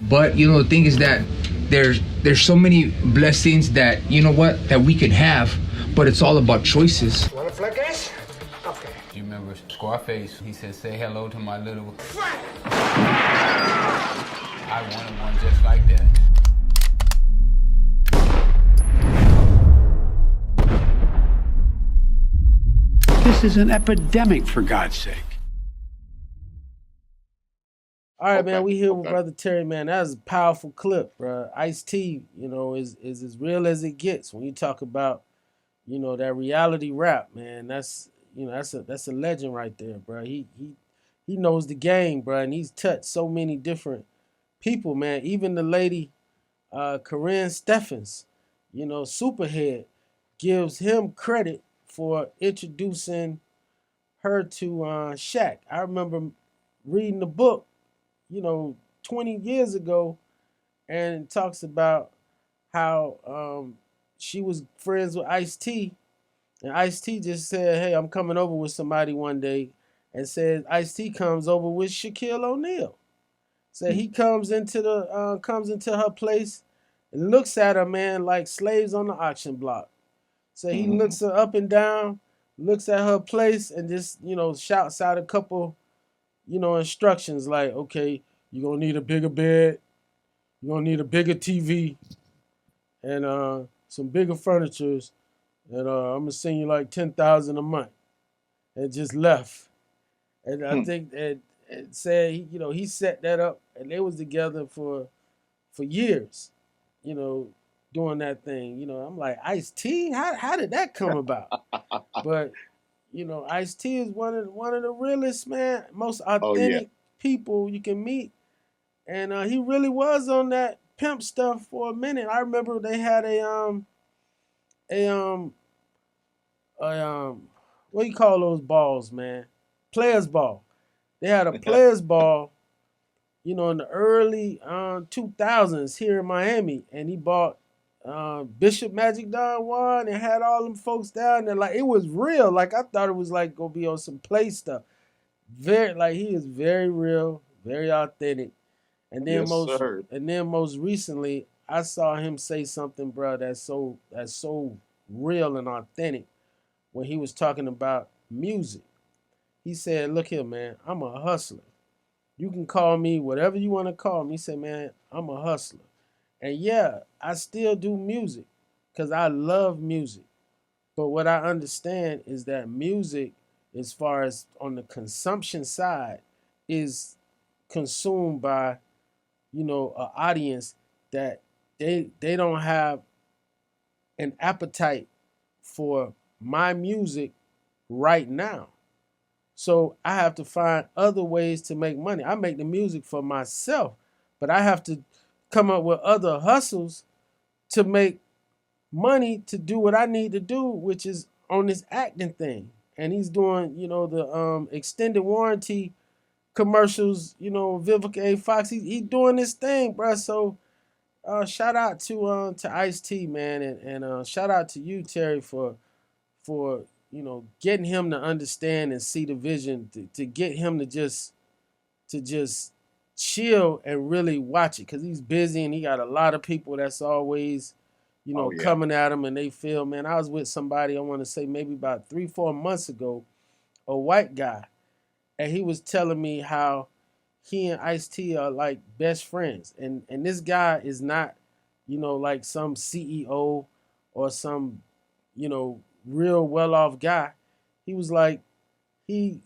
But you know, the thing is that there's so many blessings that, you know what, that we can have, but it's all about choices. Want a fleck ace? Okay. You remember Scarface? He said, "Say hello to my little." I wanted one just like that. This is an epidemic, for God's sake. All right, man, we here with Brother Terry, man. That was a powerful clip, bro. Ice-T, you know, is as real as it gets when you talk about, you know, that reality rap, man. That's, you know, that's a legend right there, bro. He knows the game, bro, and he's touched so many different people, man. Even the lady, Corinne Steffens, you know, Superhead, gives him credit for introducing her to Shaq. I remember reading the book, you know, 20 years ago, and it talks about how she was friends with Ice-T, and Ice-T just said, "Hey, I'm coming over with somebody one day," and said Ice-T comes over with Shaquille O'Neal. So he comes into her place and looks at her, man, like slaves on the auction block. So he looks her up and down, looks at her place, and just, you know, shouts out a couple, you know, instructions like, "Okay, you're gonna need a bigger bed, you're gonna need a bigger TV, and some bigger furnitures, and I'm gonna send you like 10,000 a month," and just left. And I think that it said, you know, he set that up, and they was together for years, you know, doing that thing. You know, I'm like, Ice-T, how did that come about? But you know, Ice-T is one of the realest, man, most authentic people you can meet, and he really was on that pimp stuff for a minute. I remember they had a what do you call those balls, man? Players ball. They had a players ball, you know, in the early 2000s here in Miami, and he bought Bishop Magic Don Juan and had all them folks down there. Like, it was real. Like, I thought it was like gonna be on some play stuff. Very, like, he is very real, very authentic. And then most recently, I saw him say something, bro, that's so real and authentic when he was talking about music. He said, "Look here, man, I'm a hustler. You can call me whatever you want to call me." He said, "Man, I'm a hustler. And yeah, I still do music because I love music. But what I understand is that music, as far as on the consumption side, is consumed by, you know, an audience that they don't have an appetite for my music right now. So I have to find other ways to make money. I make the music for myself, but I have to come up with other hustles to make money to do what I need to do, which is on this acting thing." And he's doing, you know, the extended warranty commercials, you know, Vivica A. Fox. He doing this thing, bro. So shout out to Ice-T, man, and shout out to you, Terry, for you know, getting him to understand and see the vision, to get him to just chill and really watch it, because he's busy and he got a lot of people that's always, you know, coming at him, and they feel, man. I was with somebody, I want to say maybe about 3-4 months ago, a white guy, and he was telling me how he and Ice-T are like best friends, and this guy is not, you know, like some CEO or some, you know, real well-off guy. He was like, he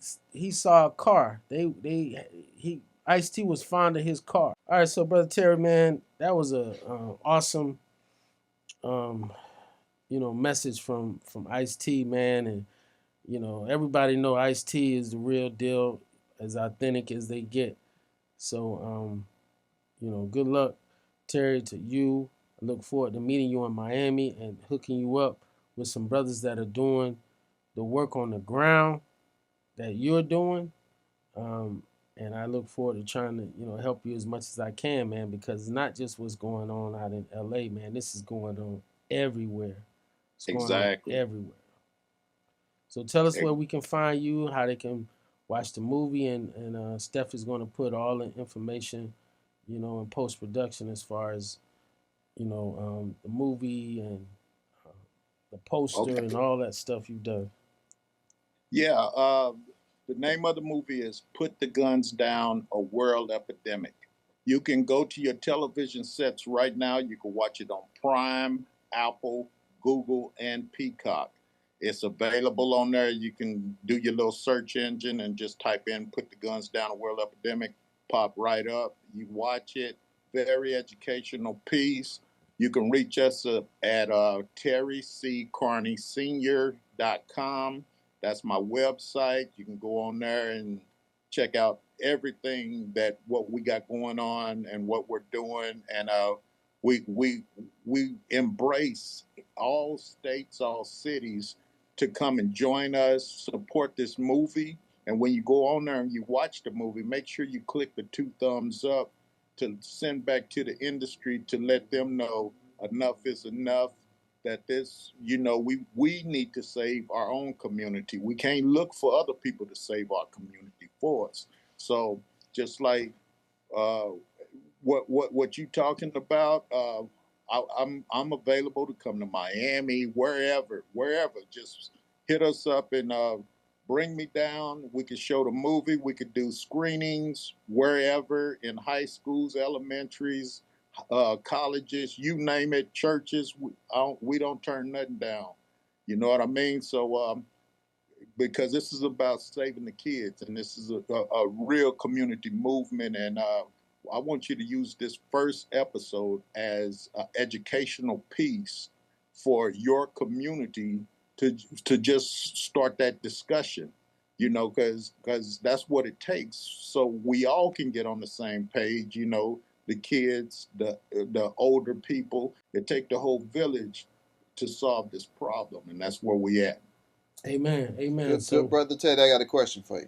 saw a car. Ice-T was fond of his car. All right, so Brother Terry, man, that was a awesome, you know, message from Ice-T, man, and you know, everybody know Ice-T is the real deal, as authentic as they get. So, you know, good luck, Terry, to you. I look forward to meeting you in Miami and hooking you up with some brothers that are doing the work on the ground that you're doing. And I look forward to trying to, you know, help you as much as I can, man, because it's not just what's going on out in LA, man. This is going on everywhere. It's going on everywhere. So tell us where we can find you, how they can watch the movie, and Steph is going to put all the information, you know, in post-production as far as, you know, the movie and the poster and all that stuff you've done. Yeah, the name of the movie is Put the Guns Down, A World Epidemic. You can go to your television sets right now. You can watch it on Prime, Apple, Google, and Peacock. It's available on there. You can do your little search engine and just type in Put the Guns Down, A World Epidemic, pop right up. You watch it. Very educational piece. You can reach us at terryccarneysenior.com. That's my website. You can go on there and check out everything that what we got going on and what we're doing. And we embrace all states, all cities to come and join us, support this movie. And when you go on there and you watch the movie, make sure you click the 2 thumbs up to send back to the industry to let them know enough is enough, that this, we need to save our own community. We can't look for other people to save our community for us. So just like what you talking about, I'm available to come to Miami, wherever. Just hit us up and bring me down. We could show the movie. We could do screenings wherever, in high schools, elementaries, colleges, you name it, churches. We don't turn nothing down. You know what I mean? So because this is about saving the kids, and this is a real community movement, and I want you to use this first episode as an educational piece for your community to just start that discussion, because that's what it takes. So we all can get on the same page, the kids, the older people. It takes the whole village to solve this problem, and that's where we at. Amen. Amen. Good brother Ted, I got a question for you.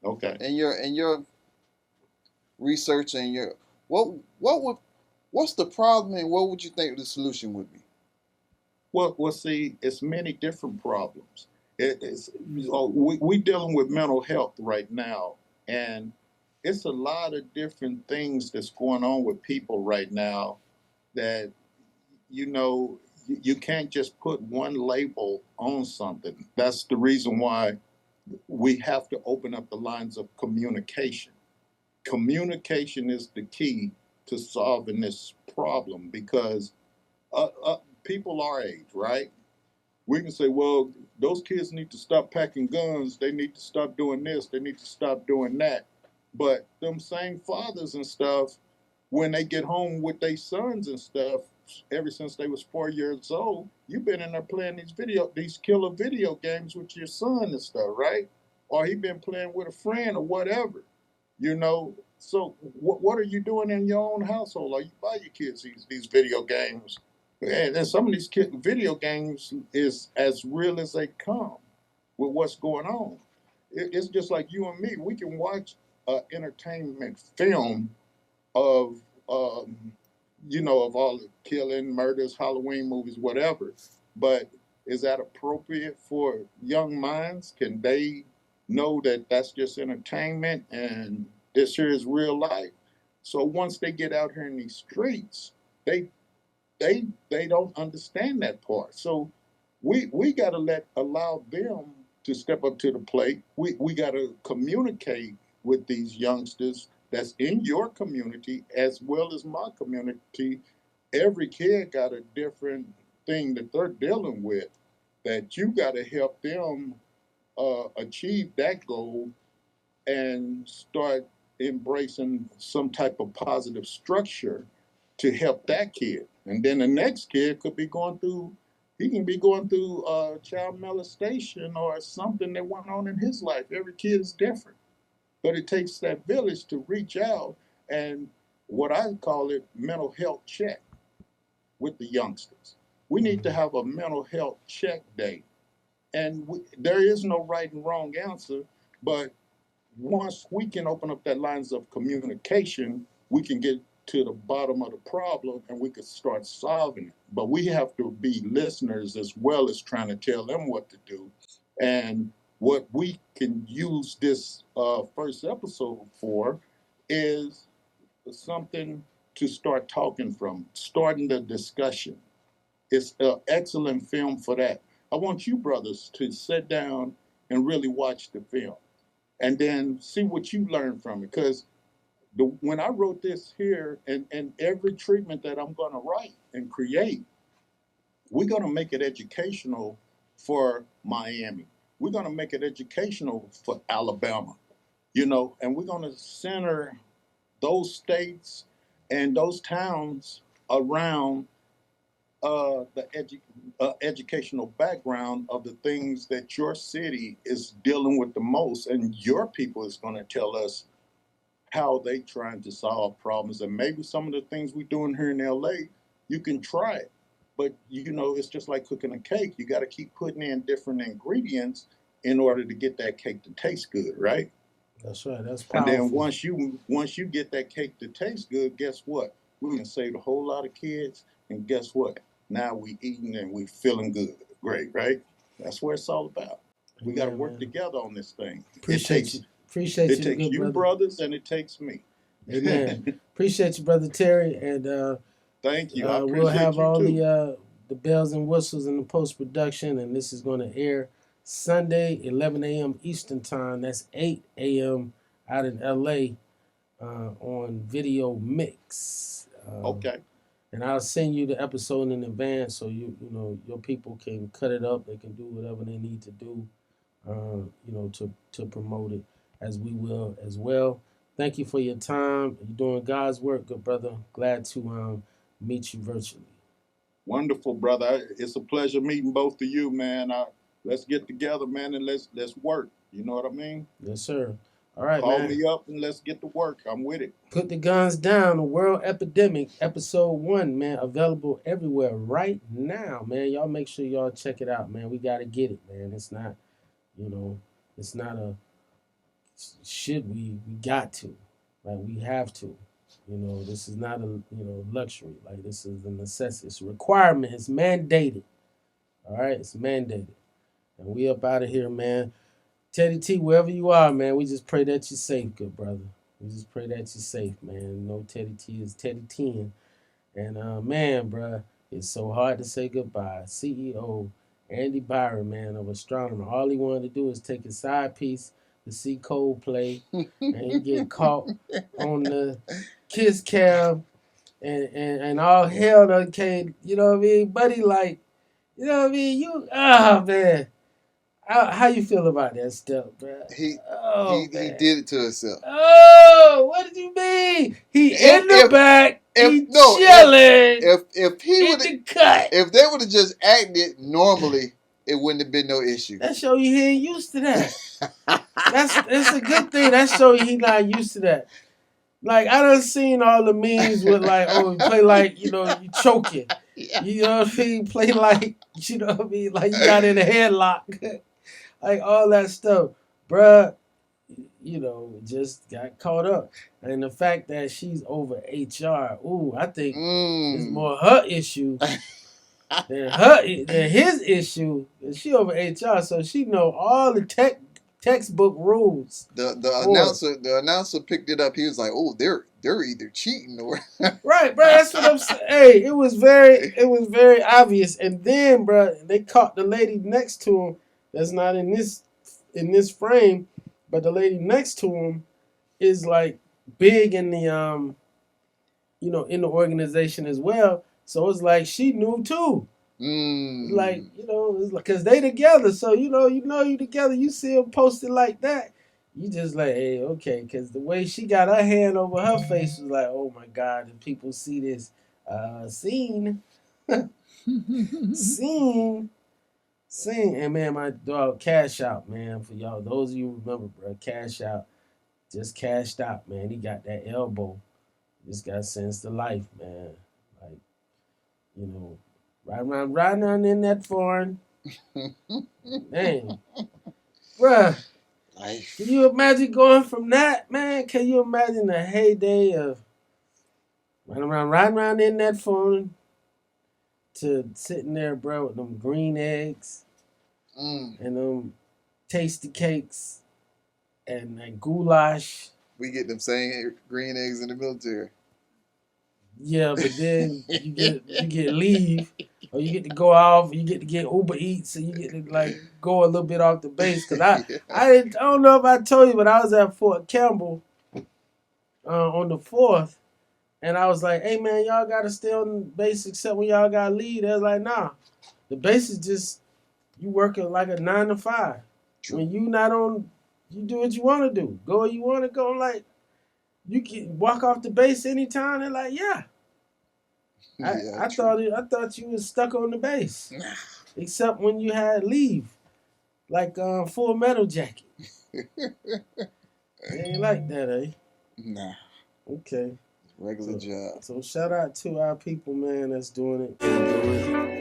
Okay. In your research and what's the problem, and what would you think the solution would be? Well, see, it's many different problems. We dealing with mental health right now, and it's a lot of different things that's going on with people right now that, you can't just put one label on something. That's the reason why we have to open up the lines of communication. Communication is the key to solving this problem, because people our age, right? We can say, well, those kids need to stop packing guns. They need to stop doing this. They need to stop doing that. But them same fathers and stuff, when they get home with their sons and stuff, ever since they was 4 years old, you've been in there playing these killer video games with your son and stuff, right? Or he been playing with a friend or whatever, So what are you doing in your own household? Are you buy your kids these video games? And some of these video games is as real as they come with what's going on. It's just like you and me. We can watch an entertainment film of of all the killing, murders, Halloween movies, whatever. But is that appropriate for young minds? Can they know that that's just entertainment and this here is real life? So once they get out here in these streets, they don't understand that part. So we got to allow them to step up to the plate. We got to communicate with these youngsters that's in your community as well as my community. Every kid got a different thing that they're dealing with, that you got to help them achieve that goal and start embracing some type of positive structure to help that kid. And then the next kid could be going through, child molestation or something that went on in his life. Every kid is different. But it takes that village to reach out and what I call it mental health check with the youngsters. We need to have a mental health check day. And there is no right and wrong answer, but once we can open up that lines of communication, we can get to the bottom of the problem and we can start solving it. But we have to be listeners as well as trying to tell them what to do. And what we can use this first episode for is something to start talking from, starting the discussion. It's an excellent film for that. I want you brothers to sit down and really watch the film, and then see what you learn from it. Because when I wrote this here, and every treatment that I'm going to write and create, we're going to make it educational for Miami. We're going to make it educational for Alabama, you know, and we're going to center those states and those towns around the educational background of the things that your city is dealing with the most, and your people is going to tell us how they trying to solve problems. And maybe some of the things we're doing here in LA, you can try it, but you know, it's just like cooking a cake. You got to keep putting in different ingredients in order to get that cake to taste good, right? That's right. That's powerful. And then once you get that cake to taste good, guess what? We can save a whole lot of kids, and guess what? Now we eating and we feeling good, great, right? That's what it's all about. We got to work together on this thing. Appreciate you. It takes you, brothers, and it takes me. Amen. Appreciate you, Brother Terry, and thank you. I appreciate we'll have you all too. the bells and whistles in the post production, and this is going to air Sunday, 11 a.m. Eastern Time. That's 8 a.m. out in LA on Video Mix. Okay. And I'll send you the episode in advance so you know your people can cut it up. They can do whatever they need to do, you know, to promote it, as we will as well. Thank you for your time. You're doing God's work, good brother. Glad to meet you virtually. Wonderful, brother. It's a pleasure meeting both of you, man. Let's get together, man, and let's work. You know what I mean? Yes, sir. All right, Call man. me up and let's get to work. I'm with it. Put the Guns Down, the World Epidemic, episode 1, man. Available everywhere right now, man. Y'all make sure y'all check it out, man. We got to get it, man. It's not, you know, it's not a should we got to. Like, we have to. You know, this is not a, you know, luxury. Like, this is a necessity. It's a requirement. It's mandated. All right? It's mandated. And we up out of here, man. Teddy T, wherever you are, man, we just pray that you're safe, good brother. We just pray that you're safe, man. You know, Teddy T is Teddy 10. And, man, bruh, it's so hard to say goodbye. CEO Andy Byron, man, of Astronomer. All he wanted to do is take his side piece to see Coldplay, and he get caught on the kiss cam, and all hell done came, you know what I mean? Buddy, like, you know what I mean? Man. How you feel about that stuff, bro? He did it to himself. Oh, what did you mean? He in the back. He chilling. If he would the cut. If they would have just acted normally, it wouldn't have been no issue. That show you he ain't used to that. That's a good thing. That show you he not used to that. Like, I done seen all the memes with like, oh, you play like, you know, you choking. Yeah. You know what I mean? Play like, you know what I mean? Like you got in a headlock. Like all that stuff. Bruh, you know, just got caught up. And the fact that she's over HR, I think it's more her issue than his issue. She over HR, so she know all the textbook rules. The announcer picked it up. He was like, "Oh, they're either cheating or." Right, bro. That's what I'm saying. Hey, it was very obvious. And then, bro, they caught the lady next to him. That's not in this frame, but the lady next to him is like big in the you know, in the organization as well. So it's like she knew too. Like, you know, it's like, cause they together. So you know you together. You see them posted like that. You just like, hey, okay, cause the way she got her hand over her face was like, oh my God, and people see this scene. Scene. And man, my dog Cash Out, man, for y'all, those of you who remember, bro, Cash Out just cashed out, man. He got that elbow. Just got sentenced to life, man. Like, you know, riding around in that foreign. Man. Bruh. Can you imagine going from that, man? Can you imagine the heyday of riding around in that foreign to sitting there, bro, with them green eggs and them tasty cakes and goulash. We get them same green eggs in the military. Yeah, but then you get leave, or you get to go off, you get to get Uber Eats, and you get to like go a little bit off the base. Cause I don't know if I told you, but I was at Fort Campbell on the 4th, and I was like, hey man, y'all gotta stay on the base except when y'all gotta leave. They was like, nah, the base is just you working like a 9 to 5. When you not on, you do what you want to do. Go where you want to go. Like you can walk off the base anytime. They're like, yeah. I thought you was stuck on the base, except when you had leave, like Full Metal Jacket. They ain't like that, eh? Nah. Okay. Regular job. So shout out to our people, man, that's doing it.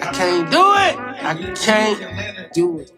I can't do it. I can't do it.